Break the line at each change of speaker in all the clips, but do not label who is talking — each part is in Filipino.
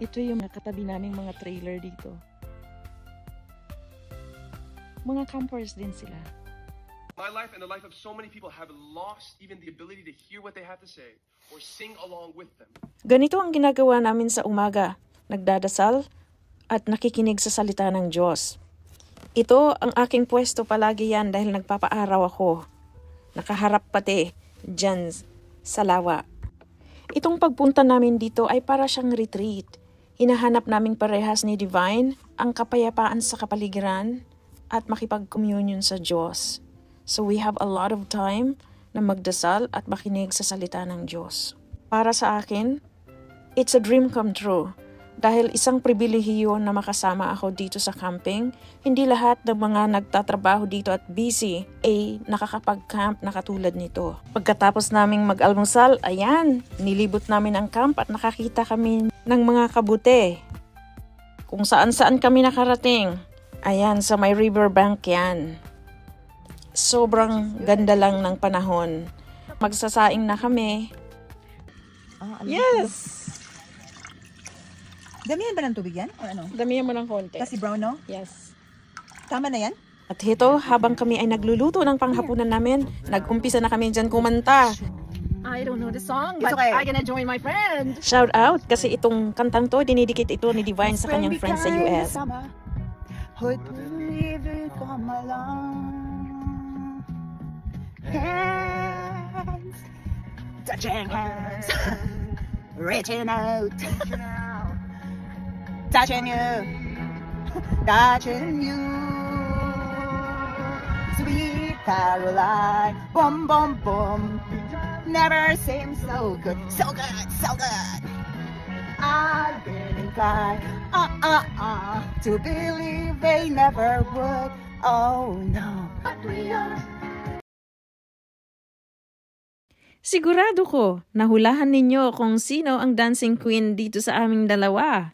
Ito yung katabi naming mga trailer dito. Mga campers din sila.
My life and the life of so many people have lost even the ability to hear what they have to say or sing along with them.
Ganito ang ginagawa namin sa umaga. Nagdadasal at nakikinig sa salita ng Diyos. Ito ang aking pwesto palagi yan dahil nagpapaaraw ako. Nakaharap pati dyan sa lawa. Itong pagpunta namin dito ay para siyang retreat. Hinahanap naming parehas ni Divine ang kapayapaan sa kapaligiran at makipag-communion sa Diyos. So we have a lot of time na magdasal at makinig sa salita ng Diyos. Para sa akin, it's a dream come true. Dahil isang pribilehiyo na makasama ako dito sa camping, hindi lahat ng mga nagtatrabaho dito at busy ay nakakapag-camp na katulad nito. Pagkatapos naming mag-almusal, ayan, nilibot namin ang camp at nakakita kami ng mga kabute. Kung saan-saan kami nakarating, ayan, sa may riverbank yan. Sobrang ganda lang ng panahon. Magsasaing na kami. Yes!
Damihan ba ng tubig yan? O ano?
Damihan mo ng konti.
Kasi brown, no?
Yes.
Tama na yan?
At ito, habang kami ay nagluluto ng panghapunan namin, nag-umpisa na kami dyan kumanta.
I don't know the song,
It's
but
okay.
I'm gonna join my friend.
Shout out kasi itong kantang to, dinidikit ito ni Divine sa kanyang friends sa US.
Hoy, pumili ka malang. Hands, touching hands, reaching out, touching you, touching you. Sweet Caroline, boom, boom, boom. Never seems so good, so good, so good. I've been inclined, to believe they never would. Oh no, but we are.
Sigurado ko, nahulahan ninyo kung sino ang dancing queen dito sa aming dalawa.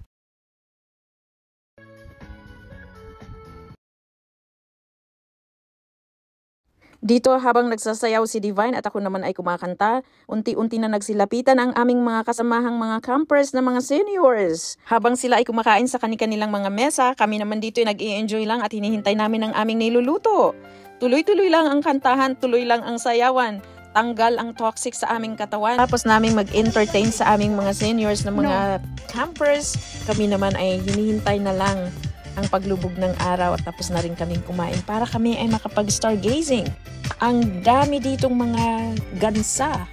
Dito habang nagsasayaw si Divine at ako naman ay kumakanta, unti-unti na nagsilapitan ang aming mga kasamahang mga campers na mga seniors. Habang sila ay kumakain sa kanilang mga mesa, kami naman dito ay nag-i-enjoy lang at hinihintay namin ang aming niluluto. Tuloy-tuloy lang ang kantahan, tuloy lang ang sayawan. Tanggal ang toxic sa aming katawan. Tapos namin mag-entertain sa aming mga seniors na mga campers. Kami naman ay hinihintay na lang ang paglubog ng araw at tapos na rin kaming kumain para kami ay makapag-stargazing. Ang dami ditong mga gansa.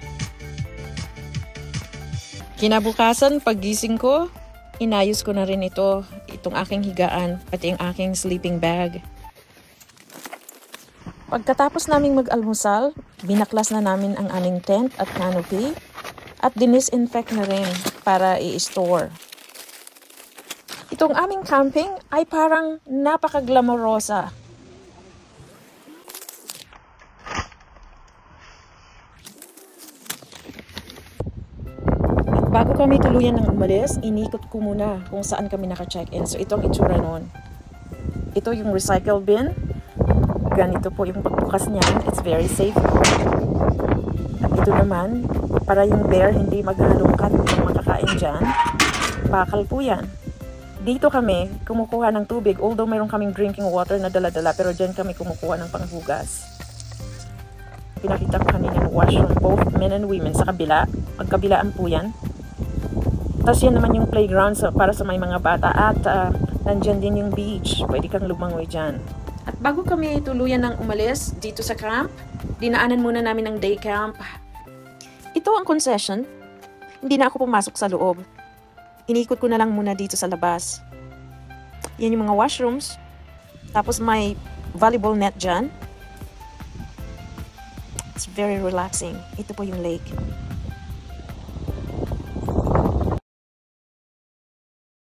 Kinabukasan, paggising ko, inayos ko na rin itong aking higaan, pati ang aking sleeping bag. Pagkatapos naming mag-almusal, binaklas na namin ang aming tent at canopy at dinisinfect na rin para i-store. Itong aming camping ay parang napaka-glamorosa. Bago kami tuluyan ng umalis, inikot ko muna kung saan kami naka-check-in. So ito ang itsura noon. Ito yung recycle bin. Ganito po yung pagbukas niyan. It's very safe. At ito naman, para yung bear hindi maghalungkat kung makakain dyan. Bakal po yan. Dito kami kumukuha ng tubig. Although mayroon kaming drinking water na dala-dala, pero dyan kami kumukuha ng panghugas. Pinakita ko kanina ng washroom, both men and women, sa kabila. Magkabilaan po yan. Tapos yan naman yung playground para sa may mga bata. At nandyan din yung beach. Pwede kang lumangoy dyan. At bago kami tuluyan ng umalis dito sa camp, dinaanan muna namin ng day camp. Ito ang concession. Hindi na ako pumasok sa loob. Inikot ko na lang muna dito sa labas. Yan yung mga washrooms. Tapos may volleyball net dyan. It's very relaxing. Ito po yung lake.